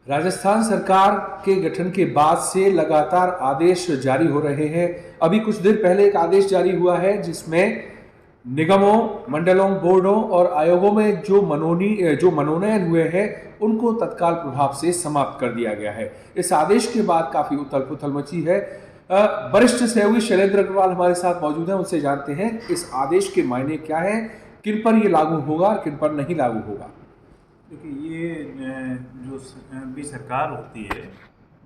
राजस्थान सरकार के गठन के बाद से लगातार आदेश जारी हो रहे हैं। अभी कुछ देर पहले एक आदेश जारी हुआ है जिसमें निगमों, मंडलों, बोर्डों और आयोगों में जो मनोनयन हुए हैं उनको तत्काल प्रभाव से समाप्त कर दिया गया है। इस आदेश के बाद काफी उथल पुथल मची है। वरिष्ठ सहयोगी शैलेंद्र अग्रवाल हमारे साथ मौजूद हैं, उनसे जानते हैं इस आदेश के मायने क्या हैं, किन पर ये लागू होगा, किन पर नहीं लागू होगा। देखिए, ये जो भी सरकार होती है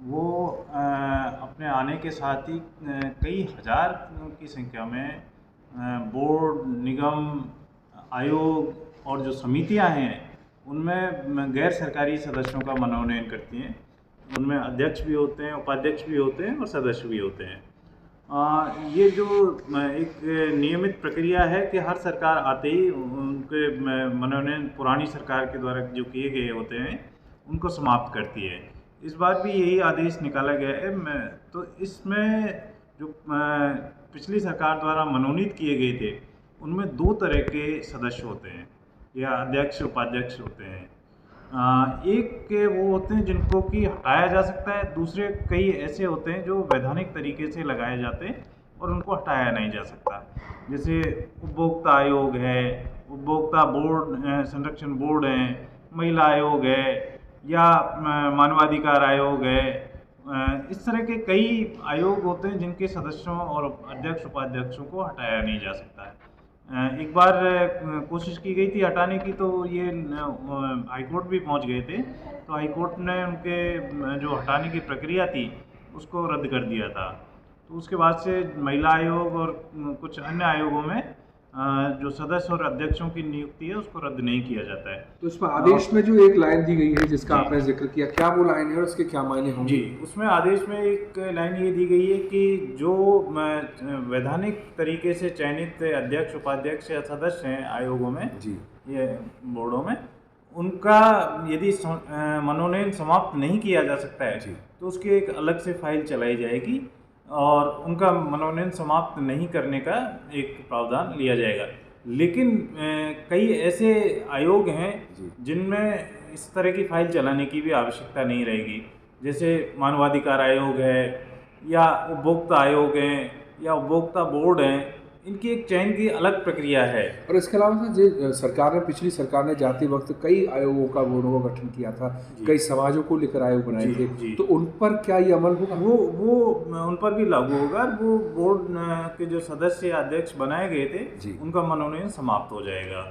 वो अपने आने के साथ ही कई हज़ार की संख्या में बोर्ड, निगम, आयोग और जो समितियां हैं उनमें गैर सरकारी सदस्यों का मनोनयन करती हैं। उनमें अध्यक्ष भी होते हैं, उपाध्यक्ष भी होते हैं और सदस्य भी होते हैं। ये जो एक नियमित प्रक्रिया है कि हर सरकार आते ही उनके मनोनयन पुरानी सरकार के द्वारा जो किए गए होते हैं उनको समाप्त करती है। इस बार भी यही आदेश निकाला गया है। तो इसमें जो पिछली सरकार द्वारा मनोनीत किए गए थे उनमें दो तरह के सदस्य होते हैं या अध्यक्ष उपाध्यक्ष होते हैं। एक के वो होते हैं जिनको कि हटाया जा सकता है, दूसरे कई ऐसे होते हैं जो वैधानिक तरीके से लगाए जाते हैं और उनको हटाया नहीं जा सकता। जैसे उपभोक्ता आयोग है, उपभोक्ता बोर्ड संरक्षण बोर्ड है, महिला आयोग है या मानवाधिकार आयोग है। इस तरह के कई आयोग होते हैं जिनके सदस्यों और अध्यक्ष उपाध्यक्षों को हटाया नहीं जा सकता है। एक बार कोशिश की गई थी हटाने की, तो ये हाईकोर्ट भी पहुंच गए थे, तो हाईकोर्ट ने उनके जो हटाने की प्रक्रिया थी उसको रद्द कर दिया था। तो उसके बाद से महिला आयोग और कुछ अन्य आयोगों में जो सदस्य और अध्यक्षों की नियुक्ति है उसको रद्द नहीं किया जाता है। तो इसमें आदेश में जो एक लाइन दी गई है जिसका आपने जिक्र किया, क्या वो लाइन है और उसके क्या मायने होंगे? जी, उसमें आदेश में एक लाइन ये दी गई है कि जो वैधानिक तरीके से चयनित अध्यक्ष, उपाध्यक्ष या सदस्य हैं आयोगों में, जी, ये बोर्डों में, उनका यदि मनोनयन समाप्त नहीं किया जा सकता है तो उसकी एक अलग से फाइल चलाई जाएगी और उनका मनोनयन समाप्त नहीं करने का एक प्रावधान लिया जाएगा। लेकिन कई ऐसे आयोग हैं जिनमें इस तरह की फाइल चलाने की भी आवश्यकता नहीं रहेगी। जैसे मानवाधिकार आयोग है या उपभोक्ता आयोग हैं या उपभोक्ता बोर्ड हैं, इनकी एक चयन की अलग प्रक्रिया है। और इसके अलावा जो पिछली सरकार ने जाते वक्त कई आयोगों का बोर्डों का गठन किया था, कई समाजों को लेकर आयोग बनाए थे, तो उन पर क्या ये अमल होगा? वो उन पर भी लागू होगा। वो बोर्ड के जो सदस्य या अध्यक्ष बनाए गए थे उनका मनोनयन समाप्त हो जाएगा।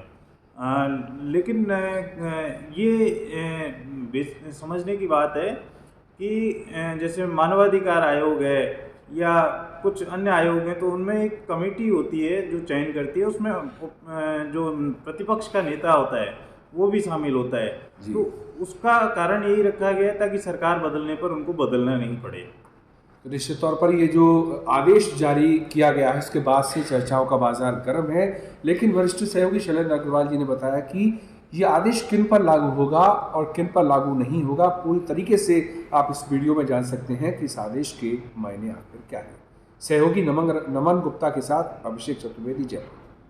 लेकिन ये समझने की बात है कि जैसे मानवाधिकार आयोग है या कुछ अन्य आयोग हैं, तो उनमें एक कमेटी होती है जो चयन करती है। उसमें जो प्रतिपक्ष का नेता होता है वो भी शामिल होता है। तो उसका कारण यही रखा गया ताकि सरकार बदलने पर उनको बदलना नहीं पड़े। तो निश्चित तौर पर ये जो आदेश जारी किया गया है इसके बाद से चर्चाओं का बाजार गर्म है। लेकिन वरिष्ठ सहयोगी शैलेंद्र अग्रवाल जी ने बताया कि ये आदेश किन पर लागू होगा और किन पर लागू नहीं होगा, पूरी तरीके से आप इस वीडियो में जान सकते हैं कि इस आदेश के मायने आखिर क्या है। सहयोगी नमन गुप्ता के साथ अभिषेक चतुर्वेदी, जयपुर।